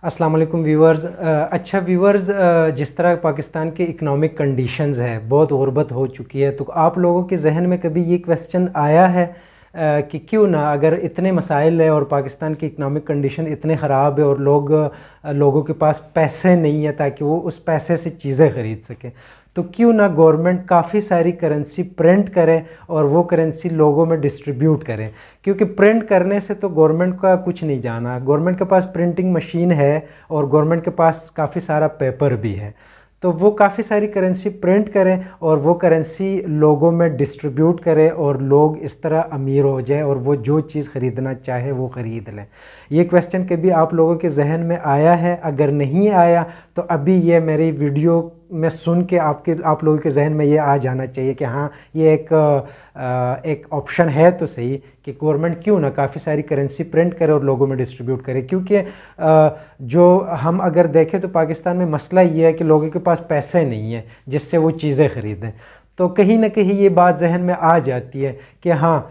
अस्सलाम वालेकुम व्यूअर्स। अच्छा व्यूअर्स, जिस तरह पाकिस्तान के इकनॉमिक कंडीशंस है, बहुत गुर्बत हो चुकी है, तो आप लोगों के जहन में कभी ये क्वेश्चन आया है कि क्यों ना, अगर इतने मसाइल है और पाकिस्तान की इकनॉमिक कंडीशन इतने ख़राब है और लोगों के पास पैसे नहीं है ताकि वो उस पैसे से चीज़ें ख़रीद सकें, तो क्यों ना गवर्नमेंट काफ़ी सारी करेंसी प्रिंट करे और वो करेंसी लोगों में डिस्ट्रीब्यूट करें। क्योंकि प्रिंट करने से तो गवर्नमेंट का कुछ नहीं जाना, गवर्नमेंट के पास प्रिंटिंग मशीन है और गवर्नमेंट के पास काफ़ी सारा पेपर भी है। तो वो काफ़ी सारी करेंसी प्रिंट करें और वो करेंसी लोगों में डिस्ट्रीब्यूट करें और लोग इस तरह अमीर हो जाए और वो जो चीज़ ख़रीदना चाहे वो ख़रीद लें। ये क्वेश्चन कभी आप लोगों के जहन में आया है? अगर नहीं आया तो अभी ये मेरी वीडियो में सुन के आप लोगों के जहन में ये आ जाना चाहिए कि हाँ, ये एक ऑप्शन है तो सही कि गवर्नमेंट क्यों ना काफ़ी सारी करेंसी प्रिंट करे और लोगों में डिस्ट्रीब्यूट करे। क्योंकि जो हम अगर देखें तो पाकिस्तान में मसला ये है कि लोगों के पास पैसे नहीं है जिससे वो चीज़ें ख़रीदें। तो कहीं ना कहीं ये बात जहन में आ जाती है कि हाँ,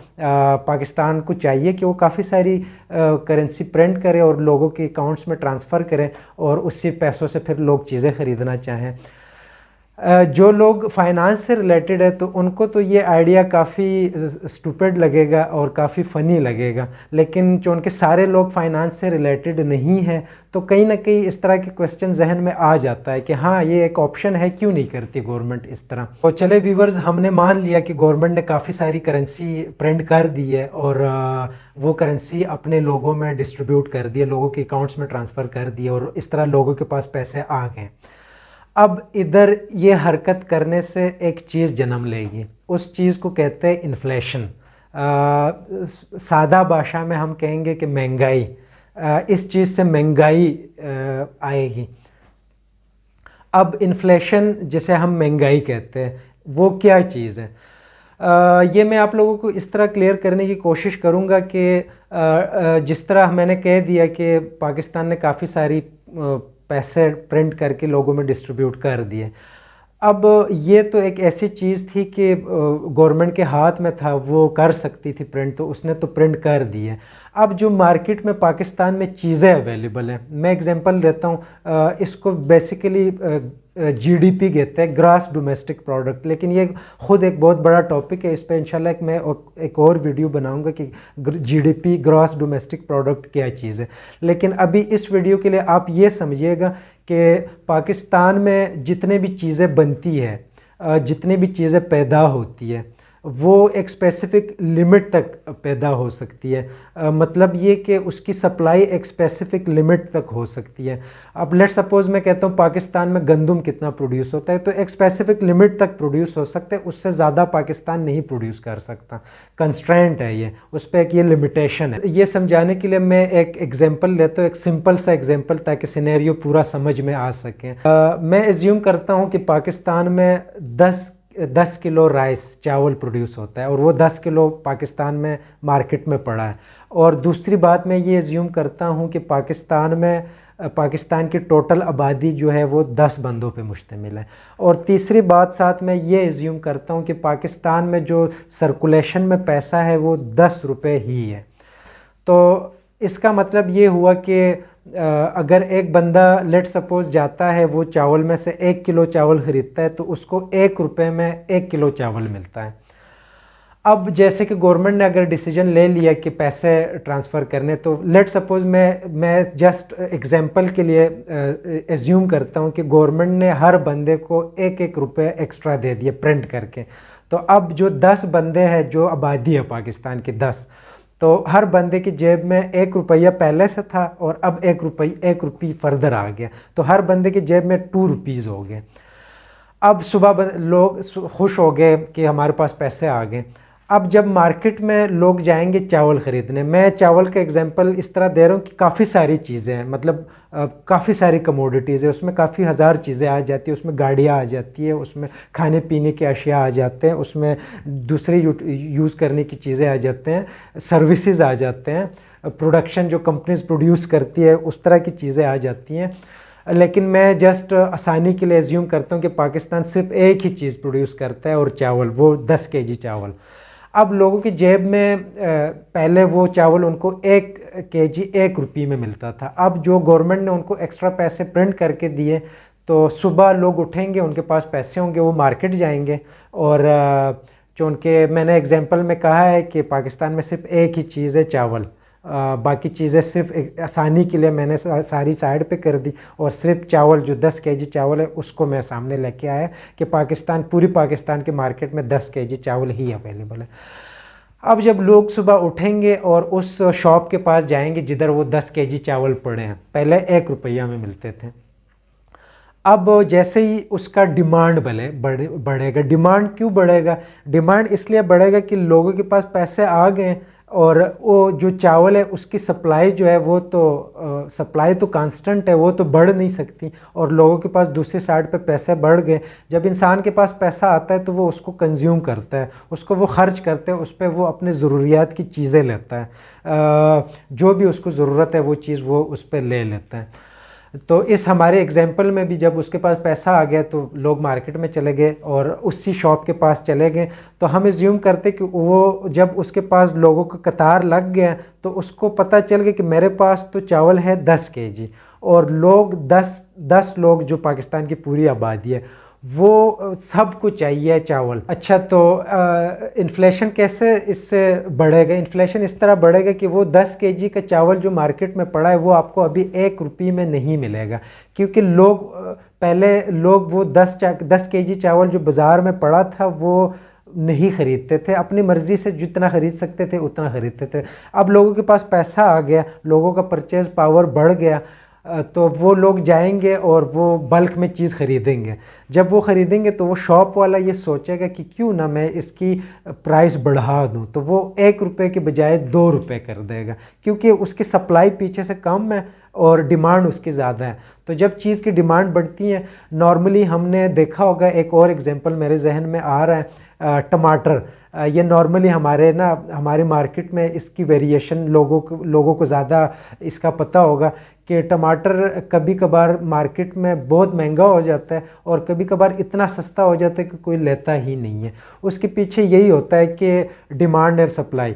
पाकिस्तान को चाहिए कि वो काफ़ी सारी करेंसी प्रिंट करे और लोगों के अकाउंट्स में ट्रांसफ़र करें और उसी पैसों से फिर लोग चीज़ें ख़रीदना चाहें। जो लोग फाइनेंस से रिलेटेड है तो उनको तो ये आइडिया काफ़ी स्टूपिड लगेगा और काफ़ी फ़नी लगेगा, लेकिन जो उनके सारे लोग फाइनेंस से रिलेटेड नहीं हैं तो कहीं ना कहीं इस तरह के क्वेश्चन जहन में आ जाता है कि हाँ, ये एक ऑप्शन है, क्यों नहीं करती गवर्नमेंट इस तरह। तो चले व्यूवर्स, हमने मान लिया कि गवर्नमेंट ने काफ़ी सारी करेंसी प्रिंट कर दी है और वो करेंसी अपने लोगों में डिस्ट्रीब्यूट कर दी है, लोगों के अकाउंट्स में ट्रांसफ़र कर दी है और इस तरह लोगों के पास पैसे आ गए। अब इधर ये हरकत करने से एक चीज़ जन्म लेगी, उस चीज़ को कहते हैं इन्फ्लेशन। सादा भाषा में हम कहेंगे कि महंगाई। इस चीज़ से महंगाई आएगी। अब इन्फ्लेशन जिसे हम महंगाई कहते हैं, वो क्या चीज़ है? ये मैं आप लोगों को इस तरह क्लियर करने की कोशिश करूँगा कि जिस तरह मैंने कह दिया कि पाकिस्तान ने काफ़ी सारी पैसे प्रिंट करके लोगों में डिस्ट्रीब्यूट कर दिए। अब ये तो एक ऐसी चीज़ थी कि गवर्नमेंट के हाथ में था, वो कर सकती थी प्रिंट, तो उसने तो प्रिंट कर दी है। अब जो मार्केट में पाकिस्तान में चीज़ें अवेलेबल हैं, मैं एग्जांपल देता हूँ। इसको बेसिकली जीडीपी कहते हैं, ग्रॉस डोमेस्टिक प्रोडक्ट, लेकिन ये ख़ुद एक बहुत बड़ा टॉपिक है। इस पर इंशाल्लाह मैं एक और वीडियो बनाऊंगा कि जीडीपी ग्रॉस डोमेस्टिक प्रोडक्ट क्या चीज़ है। लेकिन अभी इस वीडियो के लिए आप ये समझिएगा कि पाकिस्तान में जितने भी चीज़ें बनती है, जितनी भी चीज़ें पैदा होती है, वो एक स्पेसिफ़िक लिमिट तक पैदा हो सकती है। मतलब ये कि उसकी सप्लाई एक स्पेसिफ़िक लिमिट तक हो सकती है। अब लेट सपोज़ मैं कहता हूँ पाकिस्तान में गंदम कितना प्रोड्यूस होता है, तो एक स्पेसिफ़िक लिमिट तक प्रोड्यूस हो सकता है, उससे ज़्यादा पाकिस्तान नहीं प्रोड्यूस कर सकता। कंस्ट्रेंट है ये, उस पर एक ये लिमिटेशन है। ये समझाने के लिए मैं एक एग्जांपल लेता हूँ, एक सिंपल सा एग्जांपल, ताकि सिनेरियो पूरा समझ में आ सके। मैं एज्यूम करता हूँ कि पाकिस्तान में 10 किलो राइस चावल प्रोड्यूस होता है और वो 10 किलो पाकिस्तान में मार्केट में पड़ा है। और दूसरी बात मैं ये एज्यूम करता हूँ कि पाकिस्तान की टोटल आबादी जो है वो 10 बंदों पे मुश्तमिल है। और तीसरी बात साथ मैं ये एज्यूम करता हूँ कि पाकिस्तान में जो सर्कुलेशन में पैसा है वो 10 रुपये ही है। तो इसका मतलब ये हुआ कि अगर एक बंदा लेट सपोज जाता है, वो चावल में से 1 किलो चावल ख़रीदता है, तो उसको 1 रुपये में 1 किलो चावल मिलता है। अब जैसे कि गवर्नमेंट ने अगर डिसीजन ले लिया कि पैसे ट्रांसफ़र करने, तो लेट सपोज मैं जस्ट एग्जांपल के लिए एज्यूम करता हूँ कि गवर्नमेंट ने हर बंदे को 1-1 रुपये एक्स्ट्रा दे दिए प्रिंट करके। तो अब जो 10 बंदे हैं, जो आबादी है पाकिस्तान की 10, तो हर बंदे की जेब में 1 रुपया पहले से था और अब 1 रुपये फर्दर आ गया, तो हर बंदे की जेब में 2 रुपीज़ हो गए। अब सुबह लोग खुश हो गए कि हमारे पास पैसे आ गए। अब जब मार्केट में लोग जाएंगे चावल ख़रीदने, मैं चावल का एग्जांपल इस तरह दे रहा हूँ कि काफ़ी सारी चीज़ें हैं, मतलब काफ़ी सारी कमोडिटीज़ है, उसमें काफ़ी हज़ार चीज़ें आ जाती है, उसमें गाड़ियाँ आ जाती है, उसमें खाने पीने के अशिया आ जाते हैं, उसमें दूसरे यूज़ करने की चीज़ें आ जाते हैं, सर्विसेज आ जाते हैं, प्रोडक्शन जो कंपनीज प्रोड्यूस करती है उस तरह की चीज़ें आ जाती हैं। लेकिन मैं जस्ट आसानी के लिए एज्यूम करता हूँ कि पाकिस्तान सिर्फ एक ही चीज़ प्रोड्यूस करता है और चावल, वो 10 केजी चावल। अब लोगों की जेब में पहले वो चावल उनको 1 kg 1 रुपये में मिलता था। अब जो गवर्नमेंट ने उनको एक्स्ट्रा पैसे प्रिंट करके दिए, तो सुबह लोग उठेंगे, उनके पास पैसे होंगे, वो मार्केट जाएंगे और जो उनके, मैंने एग्जांपल में कहा है कि पाकिस्तान में सिर्फ एक ही चीज़ है, चावल। बाकी चीज़ें सिर्फ एक आसानी के लिए मैंने सारी साइड पे कर दी और सिर्फ चावल, जो 10 kg चावल है उसको मैं सामने लेके आया कि पाकिस्तान, पूरी पाकिस्तान के मार्केट में 10 kg चावल ही अवेलेबल है। अब जब लोग सुबह उठेंगे और उस शॉप के पास जाएंगे जिधर वो 10 kg चावल पड़े हैं, पहले 1 रुपया में मिलते थे, अब जैसे ही उसका डिमांड बढ़ेगा। डिमांड क्यों बढ़ेगा? डिमांड इसलिए बढ़ेगा कि लोगों के पास पैसे आ गए और वो जो चावल है उसकी सप्लाई जो है वो तो सप्लाई तो कांस्टेंट है, वो तो बढ़ नहीं सकती, और लोगों के पास दूसरी साइड पे पैसे बढ़ गए। जब इंसान के पास पैसा आता है तो वो उसको कंज्यूम करता है, उसको वो खर्च करते हैं, उस पर वो अपने ज़रूरियात की चीज़ें लेता है, जो भी उसको ज़रूरत है वो चीज़ वो उस पर ले लेता है। तो इस हमारे एग्जाम्पल में भी जब उसके पास पैसा आ गया तो लोग मार्केट में चले गए और उसी शॉप के पास चले गए, तो हम एज्यूम करते कि वो जब उसके पास लोगों का कतार लग गया तो उसको पता चल गया कि मेरे पास तो चावल है 10 kg, और लोग 10 लोग, जो पाकिस्तान की पूरी आबादी है, वो सबको चाहिए चावल। अच्छा, तो इन्फ्लेशन कैसे इससे बढ़ेगा? इन्फ्लेशन इस तरह बढ़ेगा कि वो 10 kg का चावल जो मार्केट में पड़ा है वो आपको अभी 1 रुपये में नहीं मिलेगा, क्योंकि लोग पहले लोग वो 10 kg चावल जो बाज़ार में पड़ा था वो नहीं ख़रीदते थे, अपनी मर्ज़ी से जितना ख़रीद सकते थे उतना ख़रीदते थे। अब लोगों के पास पैसा आ गया, लोगों का परचेज़ पावर बढ़ गया, तो वो लोग जाएंगे और वो बल्क में चीज़ ख़रीदेंगे। जब वो ख़रीदेंगे तो वो शॉप वाला ये सोचेगा कि क्यों ना मैं इसकी प्राइस बढ़ा दूं, तो वो 1 रुपये के बजाय 2 रुपये कर देगा, क्योंकि उसकी सप्लाई पीछे से कम है और डिमांड उसकी ज़्यादा है। तो जब चीज़ की डिमांड बढ़ती है, नॉर्मली हमने देखा होगा, एक और एग्जांपल मेरे जहन में आ रहा है, टमाटर। ये नॉर्मली हमारे मार्केट में इसकी वेरिएशन लोगों को ज़्यादा इसका पता होगा कि टमाटर कभी कभार मार्केट में बहुत महंगा हो जाता है और कभी कभार इतना सस्ता हो जाता है कि कोई लेता ही नहीं है। उसके पीछे यही होता है कि डिमांड और सप्लाई।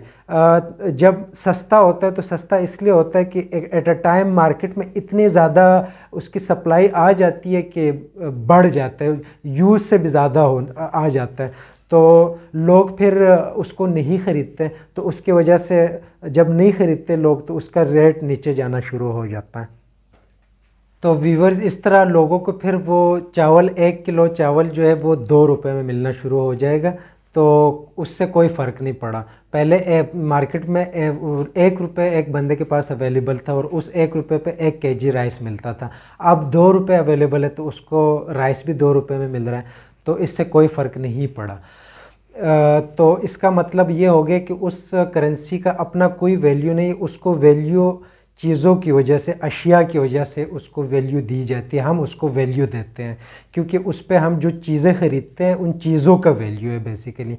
जब सस्ता होता है तो सस्ता इसलिए होता है कि एट अ टाइम मार्केट में इतनी ज़्यादा उसकी सप्लाई आ जाती है कि बढ़ जाता है, यूज़ से भी ज़्यादा आ जाता है, तो लोग फिर उसको नहीं ख़रीदते। तो उसकी वजह से जब नहीं ख़रीदते लोग तो उसका रेट नीचे जाना शुरू हो जाता है। तो व्यूवर्स, इस तरह लोगों को फिर वो चावल, 1 किलो चावल जो है वो 2 रुपये में मिलना शुरू हो जाएगा, तो उससे कोई फ़र्क नहीं पड़ा। पहले मार्केट में 1 रुपये एक बंदे के पास अवेलेबल था और उस 1 रुपये पे 1 kg राइस मिलता था। अब 2 रुपये अवेलेबल है तो उसको राइस भी 2 रुपये में मिल रहा है, तो इससे कोई फ़र्क नहीं पड़ा। तो इसका मतलब ये हो गया कि उस करेंसी का अपना कोई वैल्यू नहीं, उसको वैल्यू चीज़ों की वजह से, अशिया की वजह से उसको वैल्यू दी जाती है, हम उसको वैल्यू देते हैं, क्योंकि उस पर हम जो चीज़ें ख़रीदते हैं उन चीज़ों का वैल्यू है बेसिकली।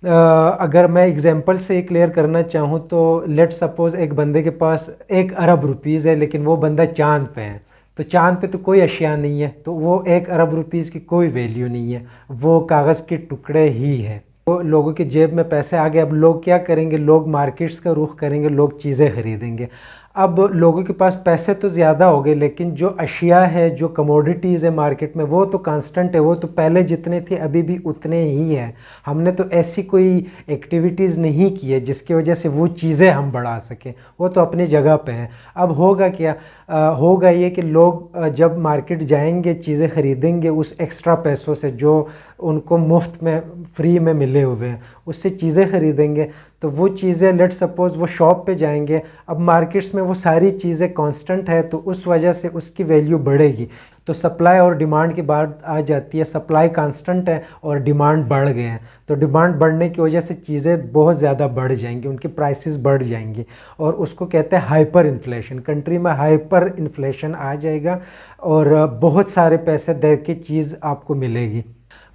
अगर मैं एग्जांपल से क्लियर करना चाहूँ तो लेट सपोज़ एक बंदे के पास 1 अरब रुपीज़ है, लेकिन वो बंदा चाँद पे है, तो चाँद पे तो कोई अशिया नहीं है, तो वो 1 अरब रुपीज़ की कोई वैल्यू नहीं है, वो कागज़ के टुकड़े ही है। तो लोगों की जेब में पैसे आ गए, अब लोग क्या करेंगे? लोग मार्केट्स का रुख करेंगे, लोग चीज़ें ख़रीदेंगे। अब लोगों के पास पैसे तो ज़्यादा हो गए, लेकिन जो अशिया है, जो कमोडिटीज़ है मार्केट में, वो तो कांस्टेंट है, वो तो पहले जितने थे अभी भी उतने ही हैं। हमने तो ऐसी कोई एक्टिविटीज़ नहीं की है जिसकी वजह से वो चीज़ें हम बढ़ा सकें, वो तो अपनी जगह पे हैं। अब होगा क्या? होगा ये कि लोग जब मार्केट जाएंगे, चीज़ें ख़रीदेंगे उस एक्स्ट्रा पैसों से जो उनको मुफ्त में, फ्री में मिले हुए हैं, उससे चीज़ें ख़रीदेंगे। तो वो चीज़ें, लेट सपोज़ वो शॉप पे जाएंगे, अब मार्केट्स में वो सारी चीज़ें कांस्टेंट है, तो उस वजह से उसकी वैल्यू बढ़ेगी। तो सप्लाई और डिमांड की बात आ जाती है, सप्लाई कांस्टेंट है और डिमांड बढ़ गए हैं, तो डिमांड बढ़ने की वजह से चीज़ें बहुत ज़्यादा बढ़ जाएंगी, उनकी प्राइसेस बढ़ जाएंगी, और उसको कहते हैं हाइपर इन्फ्लेशन। कंट्री में हाइपर इन्फ्लेशन आ जाएगा और बहुत सारे पैसे दे के चीज़ आपको मिलेगी।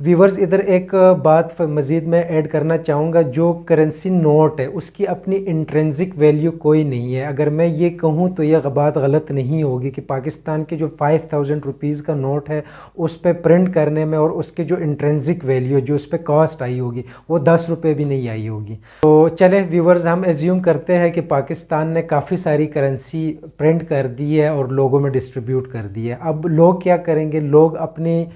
व्यूवर्स इधर एक बात मज़ीद मैं ऐड करना चाहूँगा, जो करेंसी नोट है उसकी अपनी इंट्रिंसिक वैल्यू कोई नहीं है। अगर मैं ये कहूँ तो यह बात गलत नहीं होगी कि पाकिस्तान के जो 5000 रुपीज़ का नोट है उस पर प्रिंट करने में और उसके जो इंट्रिंसिक वैल्यू जो उस पर कॉस्ट आई होगी वो 10 रुपये भी नहीं आई होगी। तो चले व्यूवर्स, हम एज्यूम करते हैं कि पाकिस्तान ने काफ़ी सारी करेंसी प्रिंट कर दी है और लोगों में डिस्ट्रीब्यूट कर दी है। अब लोग क्या करेंगे, लोग अपनी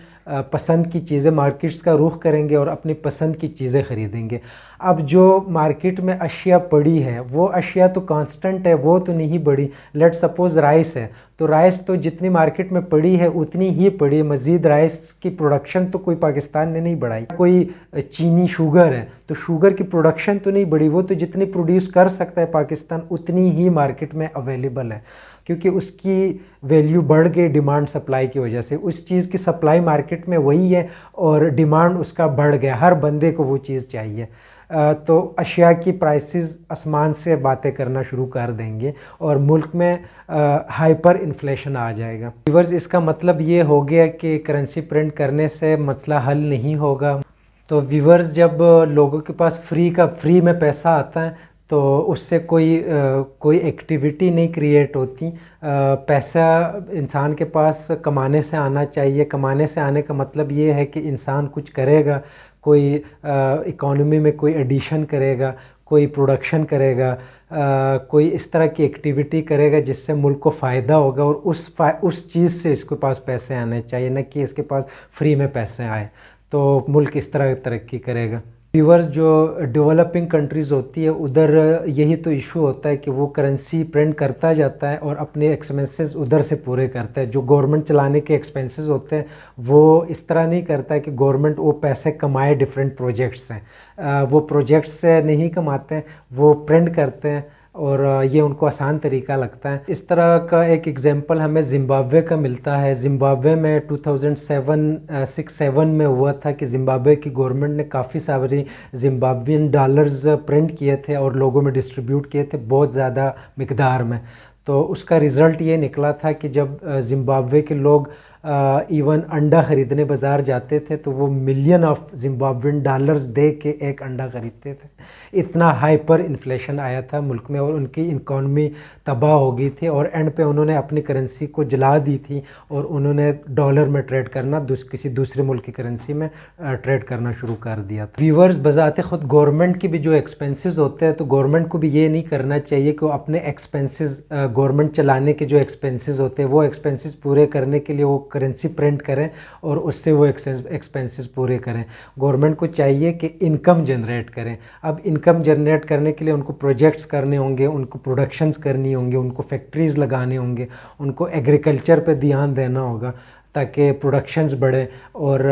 पसंद की चीज़ें मार्केट्स का रुख करेंगे और अपनी पसंद की चीज़ें ख़रीदेंगे। अब जो मार्केट में अशिया पड़ी है वो अशिया तो कांस्टेंट है, वो तो नहीं बढ़ी। लेट सपोज़ राइस है, तो राइस तो जितनी मार्केट में पड़ी है उतनी ही पड़ी। मज़ीद राइस की प्रोडक्शन तो कोई पाकिस्तान ने नहीं बढ़ाई। कोई चीनी शुगर है तो शुगर की प्रोडक्शन तो नहीं बढ़ी, वो तो जितनी प्रोड्यूस कर सकता है पाकिस्तान उतनी ही मार्केट में अवेलेबल है, क्योंकि उसकी वैल्यू बढ़ गई डिमांड सप्लाई की वजह से। उस चीज़ की सप्लाई मार्केट में वही है और डिमांड उसका बढ़ गया, हर बंदे को वो चीज़ चाहिए। तो अशिया की प्राइसेस आसमान से बातें करना शुरू कर देंगे और मुल्क में हाइपर इन्फ्लेशन आ जाएगा। व्यूअर्स, इसका मतलब ये हो गया कि करेंसी प्रिंट करने से मसला हल नहीं होगा। तो व्यूअर्स, जब लोगों के पास फ्री में पैसा आता है तो उससे कोई एक्टिविटी नहीं क्रिएट होती। पैसा इंसान के पास कमाने से आना चाहिए। कमाने से आने का मतलब ये है कि इंसान कुछ करेगा, कोई इकोनॉमी में कोई एडिशन करेगा, कोई प्रोडक्शन करेगा, कोई इस तरह की एक्टिविटी करेगा जिससे मुल्क को फ़ायदा होगा और उस चीज़ से इसके पास पैसे आने चाहिए, न कि इसके पास फ्री में पैसे आए। तो मुल्क इस तरह तरक्की करेगा। व्यूअर्स, जो डेवलपिंग कंट्रीज़ होती है उधर यही तो इशू होता है कि वो करेंसी प्रिंट करता जाता है और अपने एक्सपेंसेस उधर से पूरे करता है। जो गवर्नमेंट चलाने के एक्सपेंसेस होते हैं वो इस तरह नहीं करता है कि गवर्नमेंट वो पैसे कमाए डिफरेंट प्रोजेक्ट्स हैं। वो प्रोजेक्ट्स से नहीं कमाते हैं, वो प्रिंट करते हैं और ये उनको आसान तरीका लगता है। इस तरह का एक एग्ज़ाम्पल हमें ज़िम्बाब्वे का मिलता है। ज़िम्बाब्वे में 2006-7 में हुआ था कि ज़िम्बाब्वे की गवर्नमेंट ने काफ़ी सारी ज़िम्बाब्वियन डॉलर्स प्रिंट किए थे और लोगों में डिस्ट्रीब्यूट किए थे बहुत ज़्यादा मिकदार में। तो उसका रिज़ल्ट ये निकला था कि जब ज़िम्बाब्वे के लोग इवन अंडा ख़रीदने बाज़ार जाते थे तो वो मिलियन ऑफ ज़िम्बाब्वियन डॉलर्स दे के एक अंडा ख़रीदते थे। इतना हाइपर इन्फ्लेशन आया था मुल्क में और उनकी इकॉनमी तबाह हो गई थी और एंड पे उन्होंने अपनी करेंसी को जला दी थी और उन्होंने डॉलर में ट्रेड करना, किसी दूसरे मुल्क की करेंसी में ट्रेड करना शुरू कर दिया था। व्यूअर्स, बज़ाते ख़ुद गवर्नमेंट की भी जो एक्सपेंसेस होते हैं तो गवर्नमेंट को भी ये नहीं करना चाहिए कि वो अपने एक्सपेंसेस, गवर्नमेंट चलाने के जो एक्सपेंसेस होते हैं वो एक्सपेंसेस पूरे करने के लिए वो करेंसी प्रिंट करें और उससे वो एक्सपेंसेस पूरे करें। गवर्नमेंट को चाहिए कि इनकम जनरेट करें। अब इनकम जनरेट करने के लिए उनको प्रोजेक्ट्स करने होंगे, उनको प्रोडक्शंस करनी होंगी, उनको फैक्ट्रीज़ लगाने होंगे, उनको एग्रीकल्चर पे ध्यान देना होगा ताकि प्रोडक्शंस बढ़े और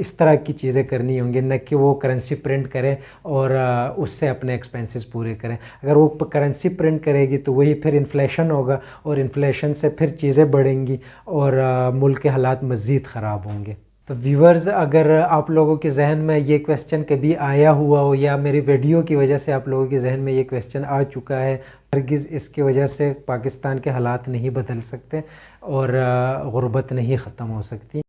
इस तरह की चीज़ें करनी होंगी, न कि वो करेंसी प्रिंट करें और उससे अपने एक्सपेंसेस पूरे करें। अगर वो करेंसी प्रिंट करेगी तो वही फिर इन्फ्लेशन होगा और इन्फ्लेशन से फिर चीज़ें बढ़ेंगी और मुल्क के हालात मज़ीद ख़राब होंगे। तो व्यूअर्स, अगर आप लोगों के जहन में ये क्वेश्चन कभी आया हुआ हो या मेरी वीडियो की वजह से आप लोगों के जहन में ये क्वेश्चन आ चुका है, हरगिज़ इसकी वजह से पाकिस्तान के हालात नहीं बदल सकते और गुर्बत नहीं ख़त्म हो सकती।